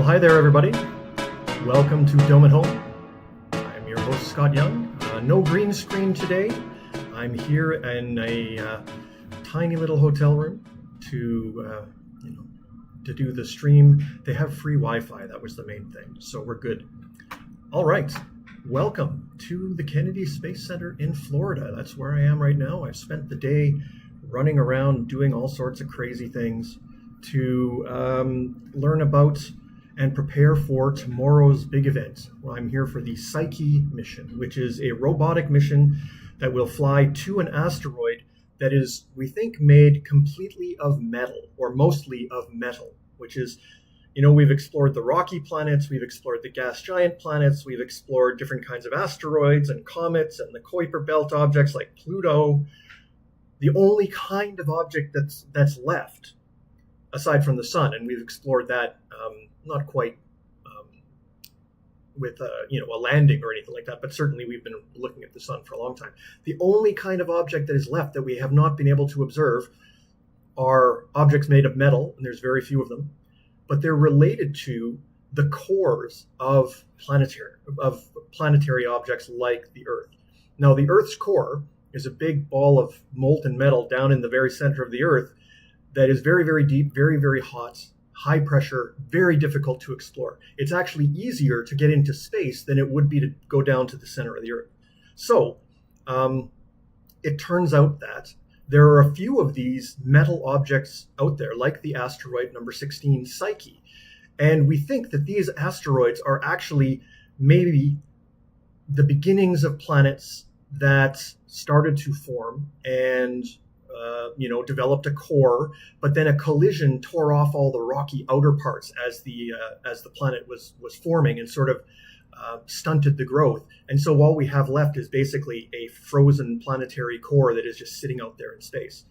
Hi there, everybody. Welcome to Dome at Home. I'm your host, Scott Young. No green screen today. I'm here in a tiny little hotel room to do the stream. They have free Wi-Fi. That was the main thing, so we're good. All right. Welcome to the Kennedy Space Center in Florida. That's where I am right now. I've spent the day running around doing all sorts of crazy things to learn about and prepare for tomorrow's big event. Well, I'm here for the Psyche mission, which is a robotic mission that will fly to an asteroid that is, we think, made completely of metal, or mostly of metal, which is, we've explored the rocky planets, we've explored the gas giant planets, we've explored different kinds of asteroids and comets and the Kuiper belt objects like Pluto. The only kind of object that's left, aside from the sun, and we've explored that not quite with a landing or anything like that, but certainly we've been looking at the sun for a long time. The only kind of object that is left that we have not been able to observe are objects made of metal, and there's very few of them, but they're related to the cores of planetary objects like the Earth. Now, the Earth's core is a big ball of molten metal down in the very center of the Earth that is very, very deep, very, very hot, high pressure, very difficult to explore. It's actually easier to get into space than it would be to go down to the center of the Earth. So it turns out that there are a few of these metal objects out there, like the asteroid number 16, Psyche. And we think that these asteroids are actually maybe the beginnings of planets that started to form and developed a core, but then a collision tore off all the rocky outer parts as the planet was forming and sort of stunted the growth. And so all we have left is basically a frozen planetary core that is just sitting out there in space.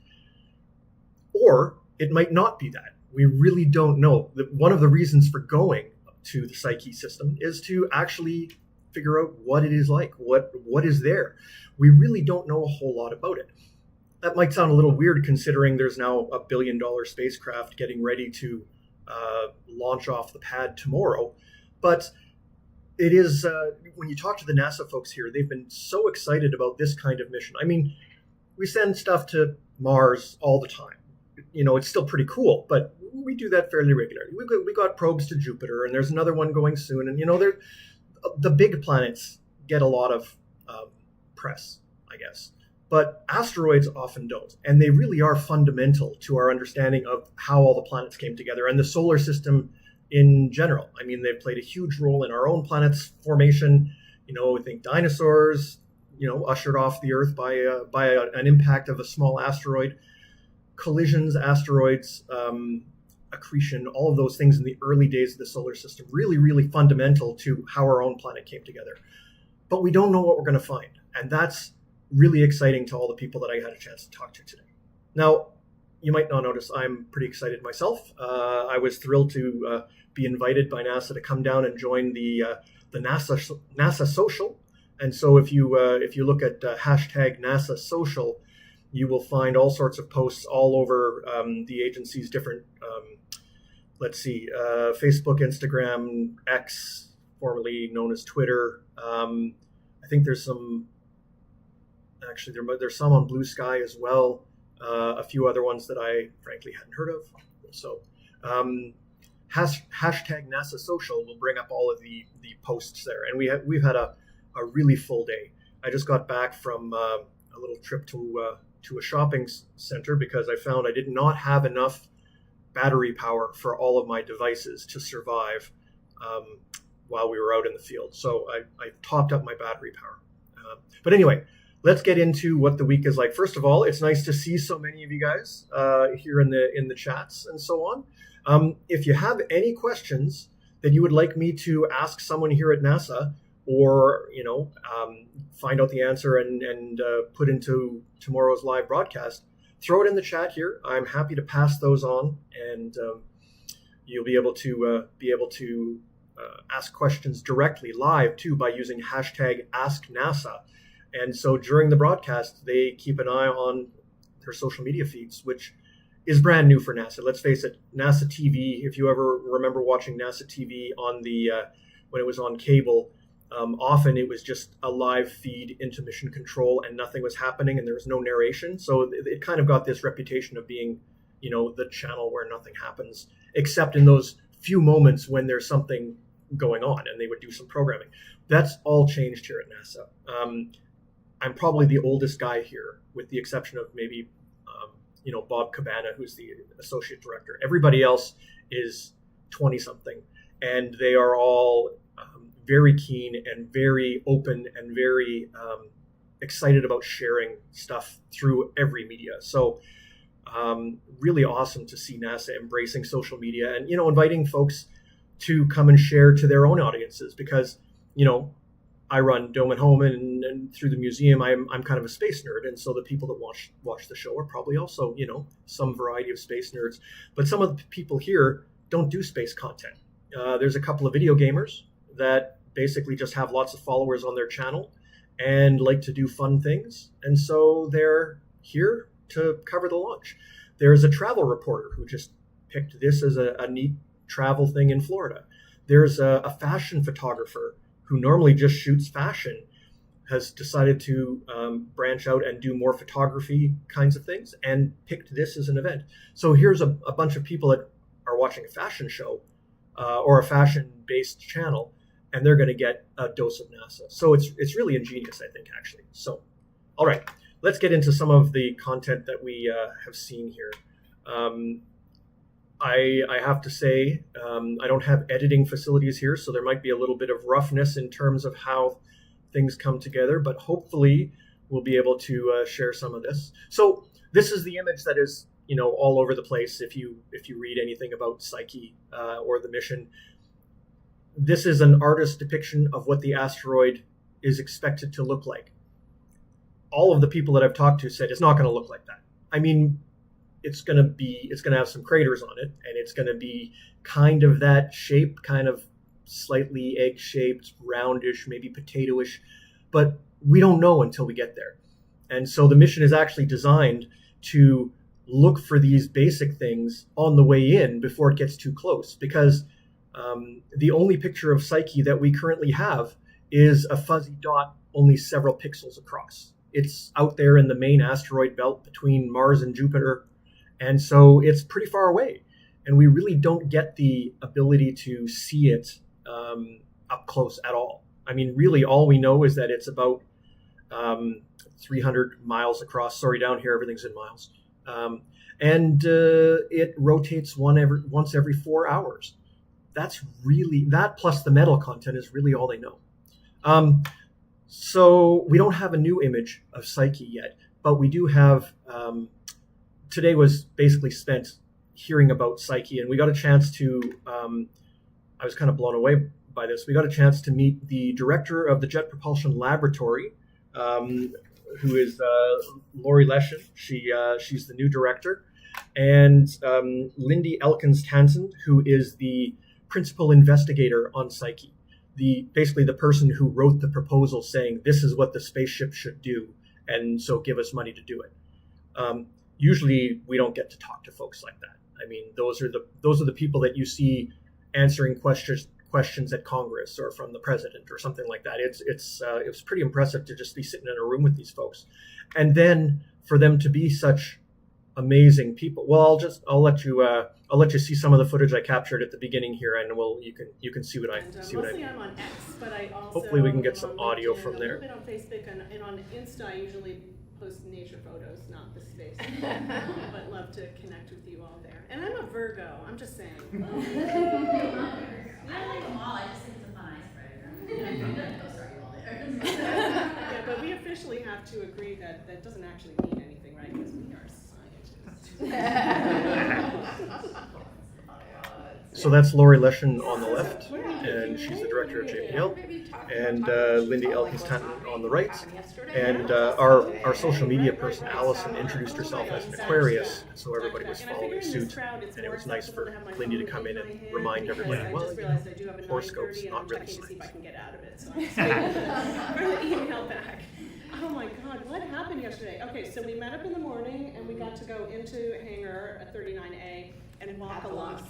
Or it might not be that. We really don't know. One of the reasons for going to the Psyche system is to actually figure out what it is like, what is there. We really don't know a whole lot about it. That might sound a little weird considering there's now a $1 billion spacecraft getting ready to launch off the pad tomorrow. But it is, when you talk to the NASA folks here, they've been so excited about this kind of mission. I mean, we send stuff to Mars all the time. It's still pretty cool, but we do that fairly regularly. We got probes to Jupiter, and there's another one going soon. And, the big planets get a lot of press, I guess. But asteroids often don't, and they really are fundamental to our understanding of how all the planets came together and the solar system in general. I mean, they've played a huge role in our own planet's formation. We think dinosaurs, ushered off the Earth by an impact of a small asteroid, collisions, asteroids, accretion, all of those things in the early days of the solar system, really, really fundamental to how our own planet came together. But we don't know what we're going to find, and that's really exciting to all the people that I had a chance to talk to today. Now, you might not notice I'm pretty excited myself. I was thrilled to be invited by NASA to come down and join the NASA Social. And so if you look at hashtag NASA Social, you will find all sorts of posts all over the agency's different, Facebook, Instagram, X, formerly known as Twitter. I think there's some. Actually, there's some on Blue Sky as well. A few other ones that I frankly hadn't heard of. So hashtag NASA Social will bring up all of the posts there. And we've had a really full day. I just got back from a little trip to a shopping center because I found I did not have enough battery power for all of my devices to survive while we were out in the field. So I topped up my battery power. But anyway, let's get into what the week is like. First of all, it's nice to see so many of you guys here in the chats and so on. If you have any questions that you would like me to ask someone here at NASA, or find out the answer and put into tomorrow's live broadcast, throw it in the chat here. I'm happy to pass those on, and you'll be able to ask questions directly live too by using hashtag AskNASA. And so during the broadcast, they keep an eye on their social media feeds, which is brand new for NASA. Let's face it, NASA TV, if you ever remember watching NASA TV on the when it was on cable, often it was just a live feed into mission control and nothing was happening and there was no narration. So it kind of got this reputation of being, the channel where nothing happens, except in those few moments when there's something going on and they would do some programming. That's all changed here at NASA. I'm probably the oldest guy here, with the exception of maybe Bob Cabana, who's the associate director. Everybody else is 20 something, and they are all very keen and very open and very excited about sharing stuff through every media. So really awesome to see NASA embracing social media and inviting folks to come and share to their own audiences, because I run Dome and Home, and through the museum, I'm kind of a space nerd, and so the people that watch the show are probably also some variety of space nerds. But some of the people here don't do space content. There's a couple of video gamers that basically just have lots of followers on their channel and like to do fun things, and so they're here to cover the launch. There's a travel reporter who just picked this as a neat travel thing in Florida. There's a fashion photographer who normally just shoots fashion, has decided to branch out and do more photography kinds of things and picked this as an event. So here's a bunch of people that are watching a fashion show or a fashion-based channel, and they're going to get a dose of NASA. So it's really ingenious, I think, actually. So, all right, let's get into some of the content that we have seen here. I have to say, I don't have editing facilities here, so there might be a little bit of roughness in terms of how things come together, but hopefully we'll be able to share some of this. So this is the image that is, all over the place. If you read anything about Psyche or the mission, this is an artist's depiction of what the asteroid is expected to look like. All of the people that I've talked to said it's not going to look like that. I mean, it's going to have some craters on it, and it's going to be kind of that shape, kind of slightly egg-shaped, roundish, maybe potato-ish, but we don't know until we get there. And so the mission is actually designed to look for these basic things on the way in before it gets too close, because the only picture of Psyche that we currently have is a fuzzy dot only several pixels across. It's out there in the main asteroid belt between Mars and Jupiter, and so it's pretty far away, and we really don't get the ability to see it up close at all. I mean, really, all we know is that it's about 300 miles across. Sorry, down here, everything's in miles. And it rotates once every 4 hours. That plus the metal content is really all they know. So we don't have a new image of Psyche yet, but we do have... today was basically spent hearing about Psyche, and we got a chance to, I was kind of blown away by this. We got a chance to meet the director of the Jet Propulsion Laboratory, who is Lori Leshin. She's the new director. And Lindy Elkins-Tansen, who is the principal investigator on Psyche. Basically the person who wrote the proposal saying, this is what the spaceship should do, and so give us money to do it. Usually we don't get to talk to folks like that. I mean, those are the people that you see answering questions at Congress or from the president or something like that. It was pretty impressive to just be sitting in a room with these folks, and then for them to be such amazing people. Well, I'll let you see some of the footage I captured at the beginning here, and you can see what I see. Mostly I'm on X, but I also hopefully we can get some audio from there. A little bit on Facebook and on Insta. I usually post nature photos, not the space, but love to connect with you all there. And I'm a Virgo. I'm just saying. I like them all. I just think it's a fun icebreaker. Go start you all there. Yeah, but we officially have to agree that doesn't actually mean anything, right? Because we are scientists. So that's Lori Leshin on the left, and she's the director of JPL, and Lindy Elkins-Tansen on the right. And our social media person, Allison, introduced herself as an Aquarius, so everybody was following suit. And it was nice for Lindy to come in and remind everybody, well, horoscopes, not really science. See if I can get out of it, so I'm just waiting for the email back. Oh my God, what happened yesterday? Okay, so we met up in the morning and we got to go into hangar at 39A and walk along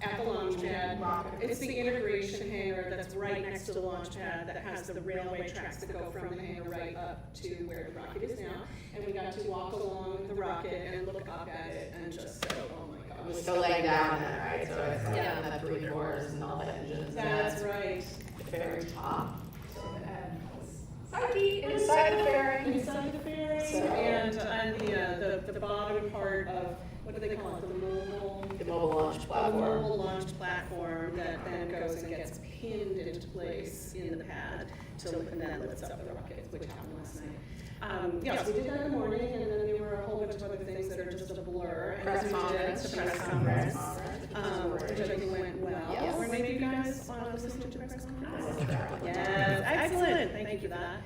at the launch pad. It's the integration hangar that's right next to the launch pad that has the railway tracks that go from the hangar right up to where the rocket is now. And we got to walk along the rocket and look up at it and just say, oh my God. We're still laying down then, right? So it's on the 3 floors and all the engines. That's right. The very top. So Psyche, inside the fairing. Inside the fairing, So- and the bottom part of, what do they call it, The mobile launch the platform. mobile launch platform that then goes and gets pinned into place in the pad and then lifts up the rocket, which happened last night. Yeah, so we did that in the morning, and then there were a whole bunch of other things that are just a blur. And Press we did conference. the press conference, which I think went well. Yes. Or maybe you guys want to listen to the press conference? Yes, excellent, thank you for that.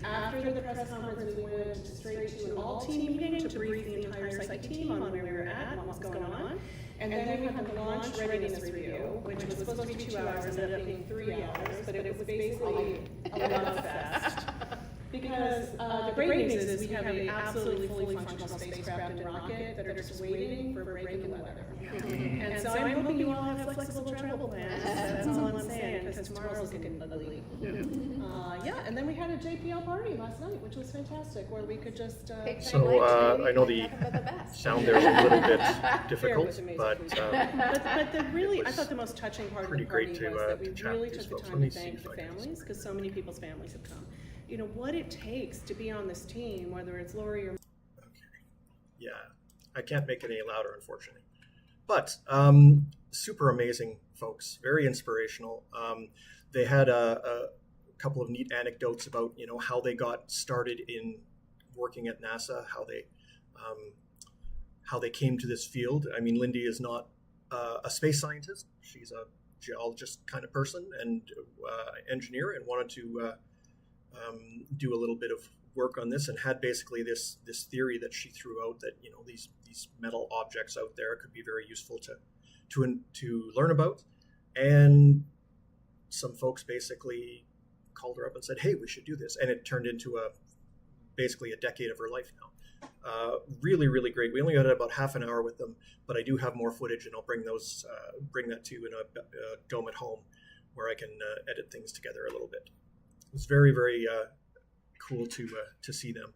After the press conference, we went straight to an all-team meeting to brief the entire Psyche team on where we were at and what was going on. And then we had the launch readiness review, which was supposed to be 2 hours, ended up being 3 hours, but it was basically a love fest. Because the great news is we have an absolutely fully functional spacecraft and rocket that are just waiting for break-in weather. And so I'm hoping you all have flexible travel plans, that's all I'm saying, because tomorrow's looking ugly. Yeah, and then we had a JPL party last night, which was fantastic, where we could just. So I know the sound there is a little bit difficult, but But the really, I thought the most touching part of the Pretty party great was to, that we to chat really with these took the folks. time Let me to see thank if the I can families, because so many people's families have come. You know, what it takes to be on this team, whether it's Lori or. Okay. Yeah, I can't make it any louder, unfortunately. But super amazing folks, very inspirational. They had a couple of neat anecdotes about how they got started in working at NASA, how they came to this field. I mean, Lindy is not a space scientist; she's a geologist kind of person and engineer, and wanted to do a little bit of work on this, and had basically this theory that she threw out that these metal objects out there could be very useful to learn about. And some folks basically called her up and said, hey, we should do this, and it turned into basically a decade of her life now. Really, really great. We only got about half an hour with them, but I do have more footage, and I'll bring that to you in a dome at home where I can edit things together a little bit. It was very, very cool to see them.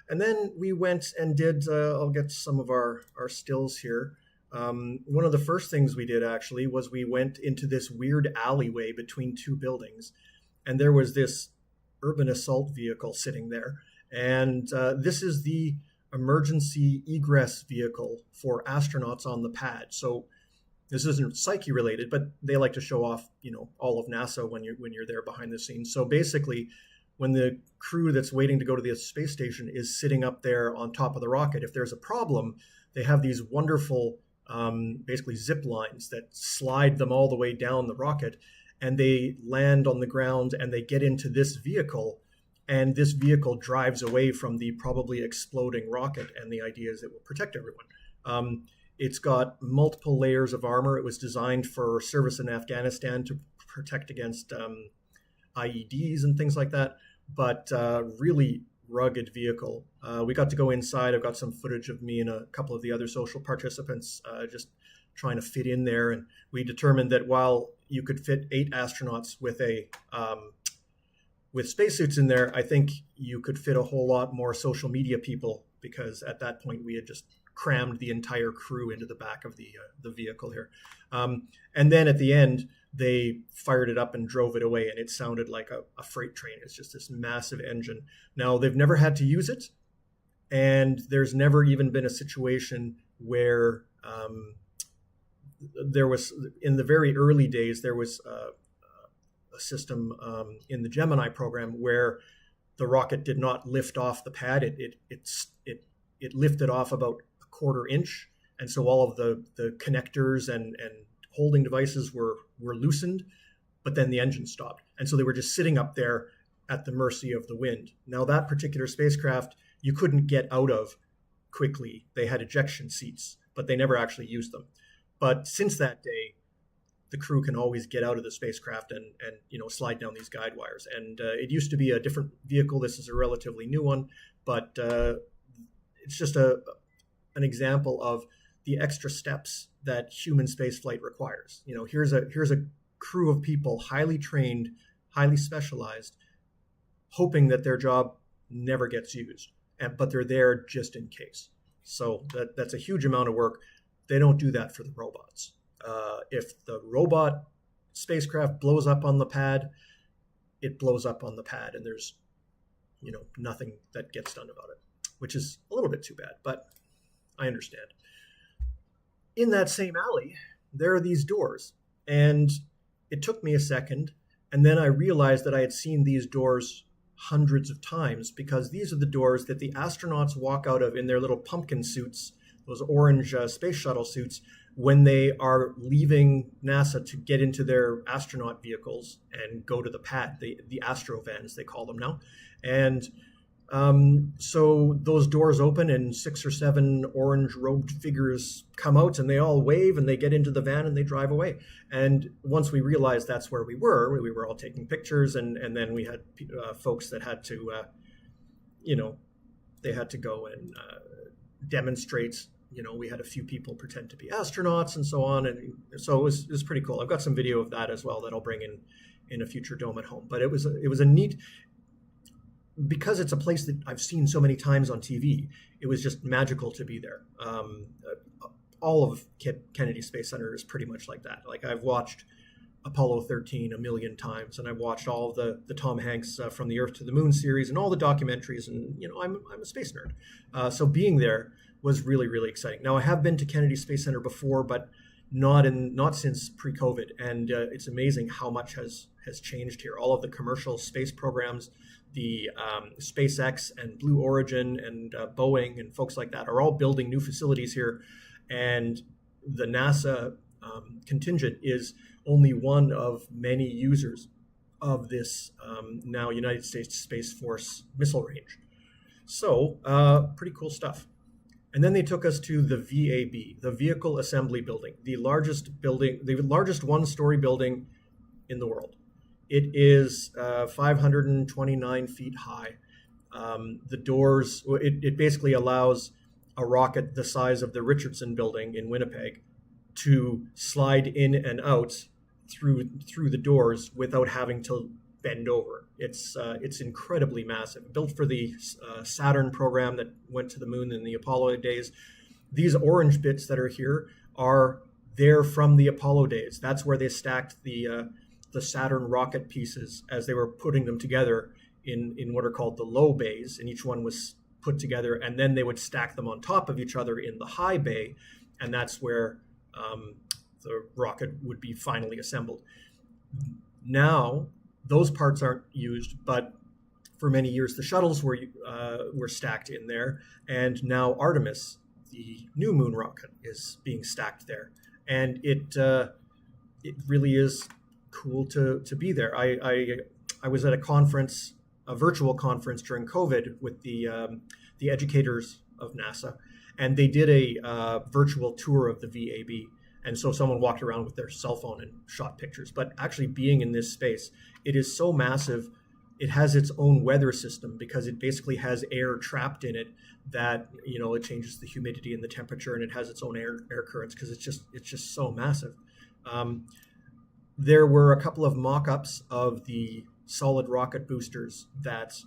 And then we went and did, I'll get some of our stills here. One of the first things we did actually was we went into this weird alleyway between 2 buildings, and there was this urban assault vehicle sitting there. And this is the emergency egress vehicle for astronauts on the pad. So this isn't Psyche related, but they like to show off, all of NASA when you're there behind the scenes. So basically, when the crew that's waiting to go to the space station is sitting up there on top of the rocket, if there's a problem, they have these wonderful, basically zip lines that slide them all the way down the rocket, and they land on the ground and they get into this vehicle, and this vehicle drives away from the probably exploding rocket, and the idea is it will protect everyone. It's got multiple layers of armor. It was designed for service in Afghanistan to protect against IEDs and things like that, but really rugged vehicle. We got to go inside. I've got some footage of me and a couple of the other social participants just trying to fit in there. And we determined that while you could fit 8 astronauts with spacesuits in there, I think you could fit a whole lot more social media people, because at that point we had just crammed the entire crew into the back of the vehicle here. And then at the end, they fired it up and drove it away, and it sounded like a freight train. It's just this massive engine. Now, they've never had to use it, and there's never even been a situation where there was, in the very early days, there was a system in the Gemini program where the rocket did not lift off the pad. It lifted off about a 1/4 inch, and so all of the connectors and holding devices were loosened, but then the engine stopped, and so they were just sitting up there at the mercy of the wind. Now, that particular spacecraft you couldn't get out of quickly. They had ejection seats, but they never actually used them. But since that day, the crew can always get out of the spacecraft and slide down these guide wires. And it used to be a different vehicle. This is a relatively new one, but it's just an example of the extra steps that human spaceflight requires. Here's a crew of people, highly trained, highly specialized, hoping that their job never gets used, but they're there just in case. So that's a huge amount of work. They don't do that for the robots. If the robot spacecraft blows up on the pad, it blows up on the pad, and there's nothing that gets done about it, which is a little bit too bad, but I understand. In that same alley, there are these doors, and it took me a second, and then I realized that I had seen these doors hundreds of times, because these are the doors that the astronauts walk out of in their little pumpkin suits, those orange space shuttle suits, when they are leaving NASA to get into their astronaut vehicles and go to the pad, the astrovans they call them now. And so those doors open and 6 or 7 orange robed figures come out, and they all wave and they get into the van and they drive away. And once we realized that's where we were all taking pictures, and then we had folks that had to, they had to go and demonstrate. We had a few people pretend to be astronauts and so on. And so it was pretty cool. I've got some video of that as well that I'll bring in a future Dome at Home. But it was a neat, because it's a place that I've seen so many times on TV, it was just magical to be there. All of Kennedy Space Center is pretty much like that. Like, I've watched Apollo 13 a million times, and I've watched all of the Tom Hanks From the Earth to the Moon series and all the documentaries, and I'm a space nerd. So being there was really, really exciting. Now, I have been to Kennedy Space Center before, but not since pre-COVID, and it's amazing how much has changed here. All of the commercial space programs, the SpaceX and Blue Origin and Boeing and folks like that are all building new facilities here, and the NASA contingent is only one of many users of this now United States Space Force missile range. So pretty cool stuff. And then they took us to the VAB, the Vehicle Assembly Building, the largest one-story building in the world. It is 529 feet high. The doors, it basically allows a rocket the size of the Richardson Building in Winnipeg to slide in and out through the doors without having to bend over. It's incredibly massive. Built for the Saturn program that went to the moon in the Apollo days. These orange bits that are here are there from the Apollo days. That's where they stacked the Saturn rocket pieces as they were putting them together in what are called the low bays, and each one was put together, and then they would stack them on top of each other in the high bay, and that's where the rocket would be finally assembled. Now, those parts aren't used, but for many years the shuttles were stacked in there, and now Artemis, the new moon rocket, is being stacked there, and it really is cool to be there. I was at a virtual conference during COVID with the educators of NASA, and they did a virtual tour of the VAB. And so someone walked around with their cell phone and shot pictures. But actually being in this space, it is so massive. It has its own weather system because it basically has air trapped in it that, it changes the humidity and the temperature, and it has its own air currents because it's just so massive. There were a couple of mock-ups of the solid rocket boosters that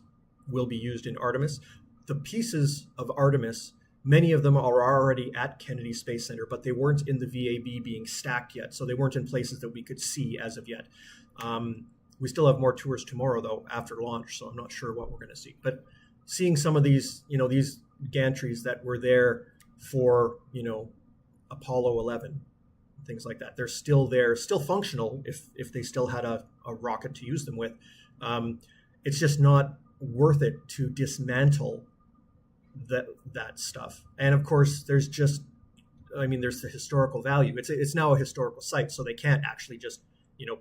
will be used in Artemis. The pieces of Artemis, many of them are already at Kennedy Space Center, but they weren't in the VAB being stacked yet, so they weren't in places that we could see as of yet. We still have more tours tomorrow, though, after launch, so I'm not sure what we're going to see. But seeing some of these, these gantries that were there for, Apollo 11, things like that, they're still there, still functional if they still had a rocket to use them with. It's just not worth it to dismantle that stuff. And of course, there's the historical value. It's now a historical site, so they can't actually just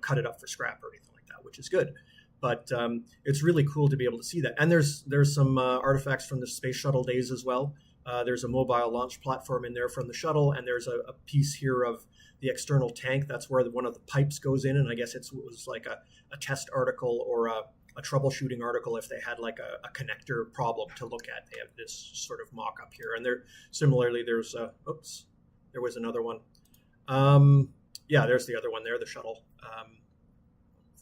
cut it up for scrap or anything like that, which is good. But it's really cool to be able to see that. And there's some artifacts from the space shuttle days as well. There's a mobile launch platform in there from the shuttle, and there's a piece here of the external tank. That's where one of the pipes goes in, and I guess it was like a test article or a troubleshooting article if they had like a connector problem to look at. They have this sort of mock-up here. And similarly, there was another one. There's the other one there, the shuttle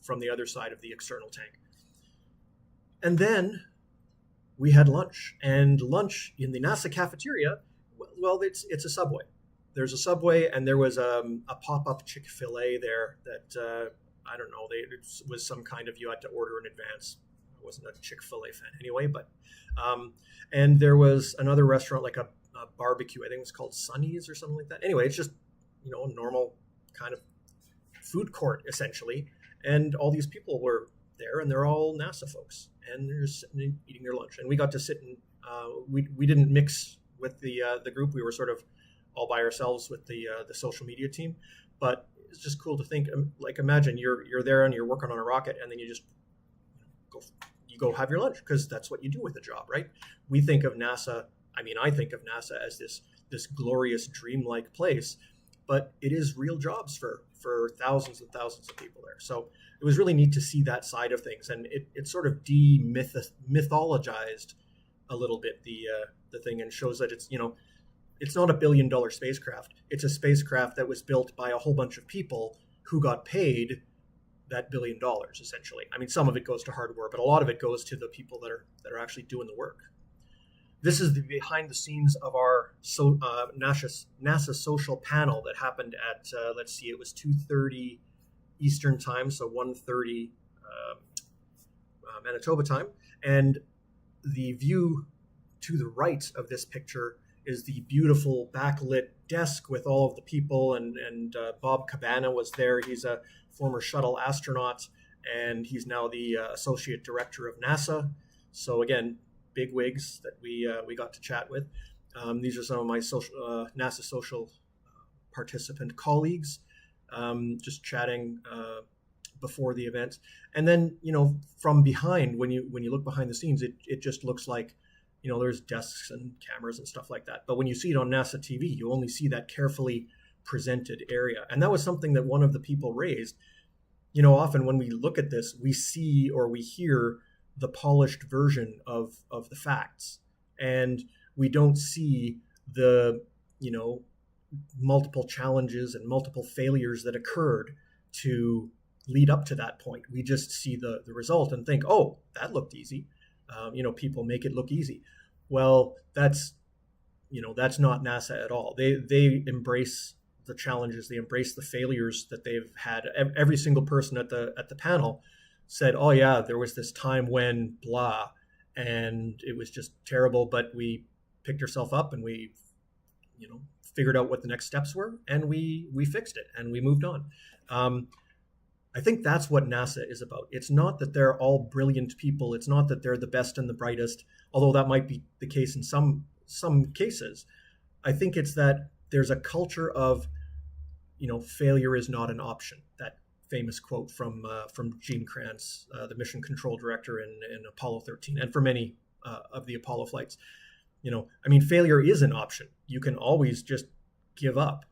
from the other side of the external tank. And then we had lunch. And lunch in the NASA cafeteria, well, it's a Subway. There's a Subway, and there was a pop-up Chick-fil-A there that, I don't know, it was some kind of, you had to order in advance. I wasn't a Chick-fil-A fan anyway, but, and there was another restaurant, like a barbecue, I think it was called Sonny's or something like that. Anyway, it's just, a normal kind of food court, essentially. And all these people were there, and they're all NASA folks, and they're just sitting and eating their lunch. And we got to sit and, we didn't mix with the group. We were sort of all by ourselves with the social media team, but it's just cool to think, like, imagine you're there and you're working on a rocket, and then you just go have your lunch, because that's what you do with a job, right? We think of NASA, I think of NASA as this glorious dreamlike place, but it is real jobs for thousands and thousands of people there. So it was really neat to see that side of things, and it sort of mythologized a little bit the thing, and shows that it's not $1 billion spacecraft. It's a spacecraft that was built by a whole bunch of people who got paid that $1 billion, essentially. Some of it goes to hardware, but a lot of it goes to the people that are actually doing the work. This is the behind the scenes of our NASA social panel that happened at, it was 2:30 Eastern time, so 1:30 Manitoba time. And the view to the right of this picture is the beautiful backlit desk with all of the people, and Bob Cabana was there. He's a former shuttle astronaut, and he's now the associate director of NASA. So again, big wigs that we got to chat with. These are some of my NASA social participant colleagues, just chatting before the event. And then, from behind, when you look behind the scenes, it just looks like, there's desks and cameras and stuff like that. But when you see it on NASA TV, you only see that carefully presented area. And that was something that one of the people raised. Often when we look at this, we see or we hear the polished version of the facts, and we don't see the multiple challenges and multiple failures that occurred to lead up to that point. We just see the result and think, oh, that looked easy. People make it look easy. Well, that's not NASA at all. They embrace the challenges. They embrace the failures that they've had. Every single person at the panel said, oh yeah, there was this time when blah, and it was just terrible, but we picked ourselves up and we, figured out what the next steps were, and we fixed it and we moved on. I think that's what NASA is about. It's not that they're all brilliant people. It's not that they're the best and the brightest, although that might be the case in some cases. I think it's that there's a culture of, failure is not an option. That famous quote from Gene Kranz, the mission control director in Apollo 13, and for many of the Apollo flights. Failure is an option. You can always just give up,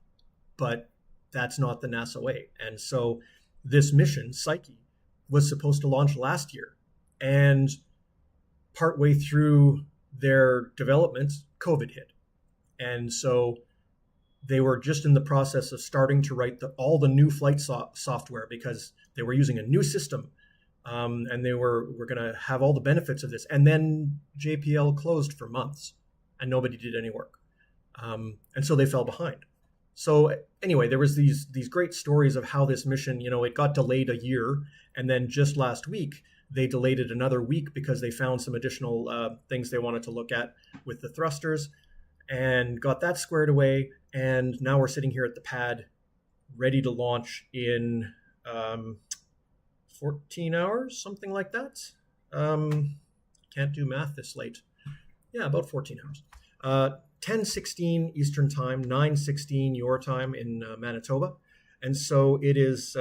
but that's not the NASA way. And so this mission, Psyche, was supposed to launch last year, and partway through their development, COVID hit. And so they were just in the process of starting to write all the new flight software, because they were using a new system, and they were going to have all the benefits of this. And then JPL closed for months, and nobody did any work. And so they fell behind. So anyway, there was these great stories of how this mission, it got delayed a year, and then just last week they delayed it another week because they found some additional things they wanted to look at with the thrusters, and got that squared away. And now we're sitting here at the pad, ready to launch in 14 hours, something like that. Can't do math this late. Yeah, about 14 hours. 10:16 Eastern time, 9:16 your time in Manitoba. And so it is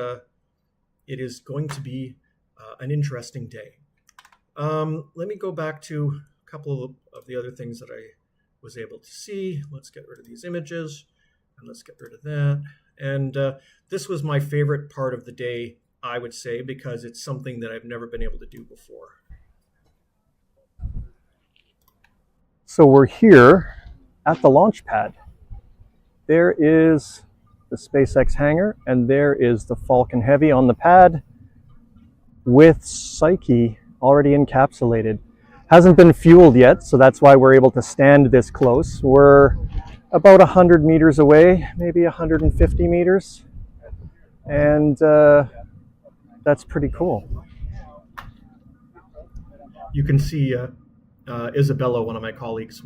going to be an interesting day. Let me go back to a couple of the other things that I was able to see. Let's get rid of these images, and let's get rid of that. And this was my favorite part of the day, I would say, because it's something that I've never been able to do before. So we're here at the launch pad. There is the SpaceX hangar, and there is the Falcon Heavy on the pad with Psyche already encapsulated. Hasn't been fueled yet, so that's why we're able to stand this close. We're about 100 meters away, maybe 150 meters, and that's pretty cool. You can see Isabella, one of my colleagues,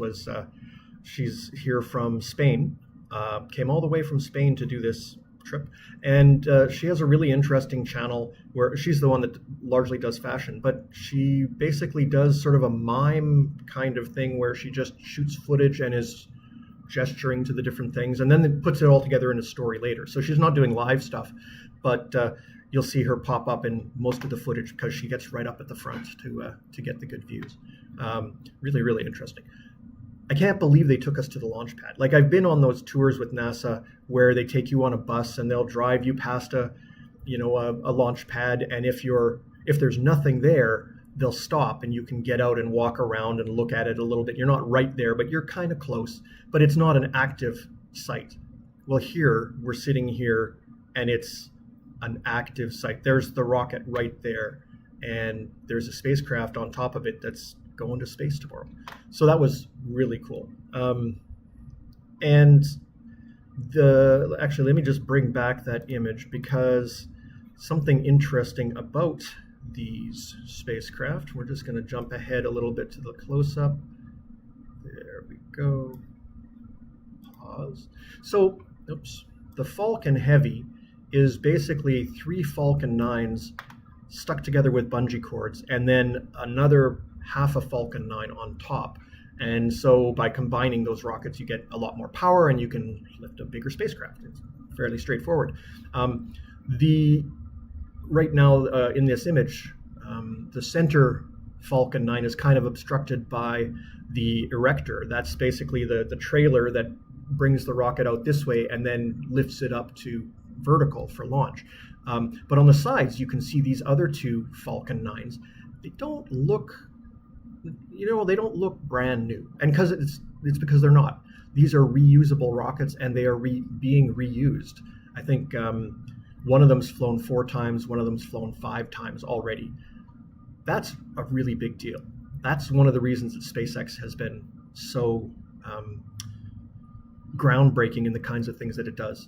she's here from Spain, came all the way from Spain to do this trip, and she has a really interesting channel where she's the one that largely does fashion, but she basically does sort of a mime kind of thing where she just shoots footage and is gesturing to the different things, and then puts it all together in a story later. So she's not doing live stuff, but you'll see her pop up in most of the footage because she gets right up at the front to get the good views. Really, really interesting. I can't believe they took us to the launch pad. Like, I've been on those tours with NASA where they take you on a bus and they'll drive you past a launch pad, and if there's nothing there, they'll stop and you can get out and walk around and look at it a little bit. You're not right there, but you're kind of close, but it's not an active site. Well, here, we're sitting here and it's an active site. There's the rocket right there, and there's a spacecraft on top of it that's going to space tomorrow. So that was really cool. And actually, let me just bring back that image, because something interesting about these spacecraft, we're just going to jump ahead a little bit to the close-up. There we go. Pause. So, the Falcon Heavy is basically 3 Falcon 9s stuck together with bungee cords, and then another half a Falcon 9 on top. And so by combining those rockets, you get a lot more power and you can lift a bigger spacecraft. It's fairly straightforward. Right now in this image, the center Falcon 9 is kind of obstructed by the erector. That's basically the trailer that brings the rocket out this way and then lifts it up to vertical for launch. But on the sides, you can see these other 2 Falcon 9s. They don't look brand new, and it's because they're not. These are reusable rockets, and they are being reused. I think one of them's flown 4 times, one of them's flown 5 times already. That's a really big deal. That's one of the reasons that SpaceX has been so groundbreaking in the kinds of things that it does.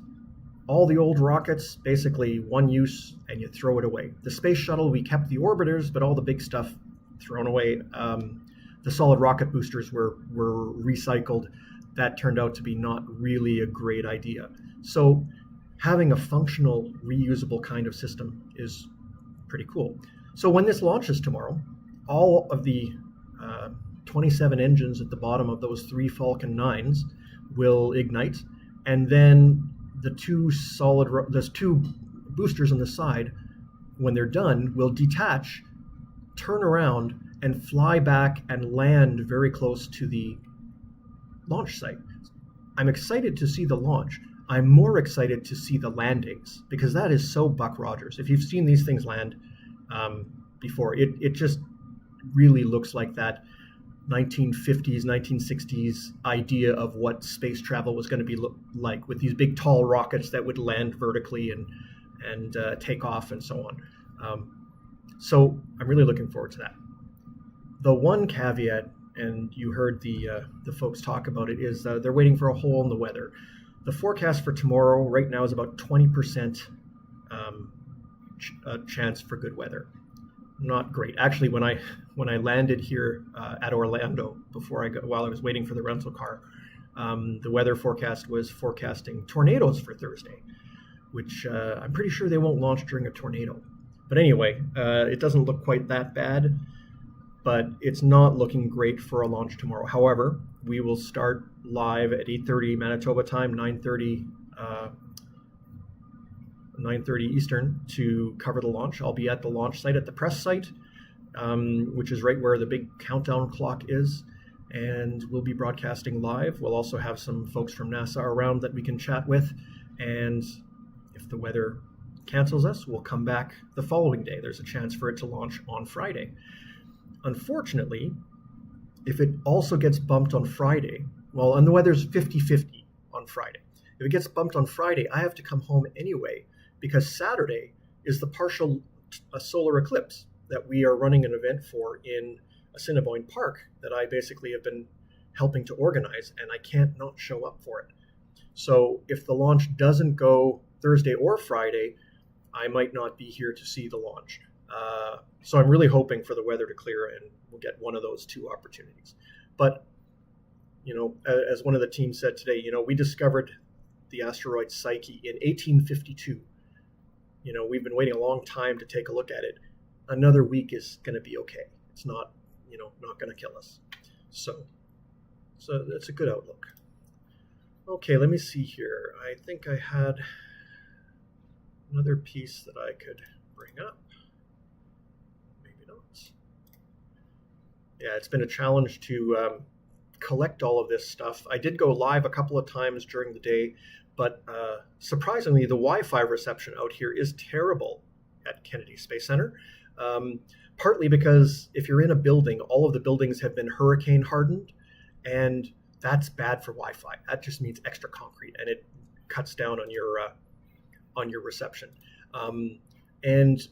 All the old rockets, basically one use and you throw it away. The space shuttle, we kept the orbiters, but all the big stuff thrown away. The solid rocket boosters were recycled. That turned out to be not really a great idea. So having a functional, reusable kind of system is pretty cool. So when this launches tomorrow, all of the 27 engines at the bottom of those 3 Falcon 9s will ignite, and then there's 2 boosters on the side, when they're done, will detach, turn around, and fly back and land very close to the launch site. I'm excited to see the launch. I'm more excited to see the landings, because that is so Buck Rogers. If you've seen these things land before, it just really looks like that 1950s, 1960s idea of what space travel was going to be like, with these big tall rockets that would land vertically and take off and so on. So I'm really looking forward to that. The one caveat, and you heard the folks talk about it, is they're waiting for a hole in the weather. The forecast for tomorrow right now is about 20% chance for good weather. Not great. Actually, when I landed here at Orlando while I was waiting for the rental car, the weather forecast was forecasting tornadoes for Thursday, which I'm pretty sure they won't launch during a tornado. But anyway, it doesn't look quite that bad, but it's not looking great for a launch tomorrow. However, we will start live at 8:30 Manitoba time, 9:30 Eastern to cover the launch. I'll be at the launch site, at the press site, which is right where the big countdown clock is, and we'll be broadcasting live. We'll also have some folks from NASA around that we can chat with, and If the weather cancels us, we'll come back the following day. There's a chance for it to launch on Friday. Unfortunately, if it also gets bumped on Friday, well, and the weather's 50-50 on Friday. If it gets bumped on Friday, I have to come home anyway because Saturday is the partial solar eclipse that we are running an event for in Assiniboine Park that I basically have been helping to organize, and I can't not show up for it. So if the launch doesn't go Thursday or Friday, I might not be here to see the launch. So I'm really hoping for the weather to clear and we'll get one of those two opportunities. But, as one of the teams said today, we discovered the asteroid Psyche in 1852. We've been waiting a long time to take a look at it. Another week is going to be okay. It's not, not going to kill us. So that's a good outlook. Okay, let me see here. I think I had another piece that I could bring up. Maybe not. Yeah, it's been a challenge to collect all of this stuff. I did go live a couple of times during the day, but surprisingly, the Wi-Fi reception out here is terrible at Kennedy Space Center. Partly because if you're in a building, all of the buildings have been hurricane hardened, and that's bad for Wi-Fi. That just means extra concrete, and it cuts down on your reception. And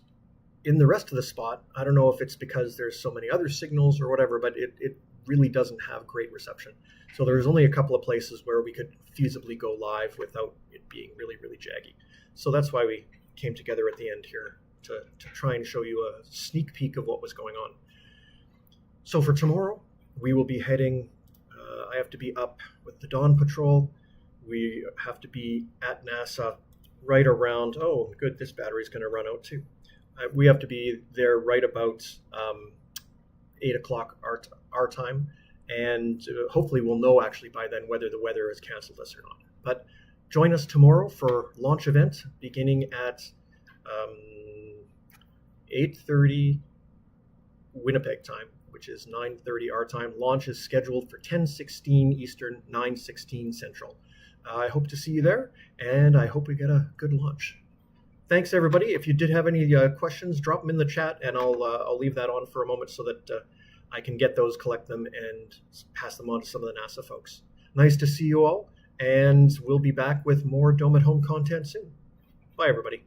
in the rest of the spot, I don't know if it's because there's so many other signals or whatever, but it really doesn't have great reception. So there's only a couple of places where we could feasibly go live without it being really, really jaggy. So that's why we came together at the end here to try and show you a sneak peek of what was going on. So for tomorrow, we will be heading, I have to be up with the Dawn Patrol. We have to be at NASA right around, oh, good, this battery's going to run out too. We have to be there right about 8 o'clock our time, and hopefully we'll know actually by then whether the weather has canceled us or not. But join us tomorrow for launch event beginning at 8:30 Winnipeg time, which is 9:30 our time. Launch is scheduled for 10:16 Eastern, 9:16 Central. I hope to see you there, and I hope we get a good launch. Thanks, everybody. If you did have any questions, drop them in the chat, and I'll leave that on for a moment so that I can get those, collect them, and pass them on to some of the NASA folks. Nice to see you all, and we'll be back with more Dome at Home content soon. Bye, everybody.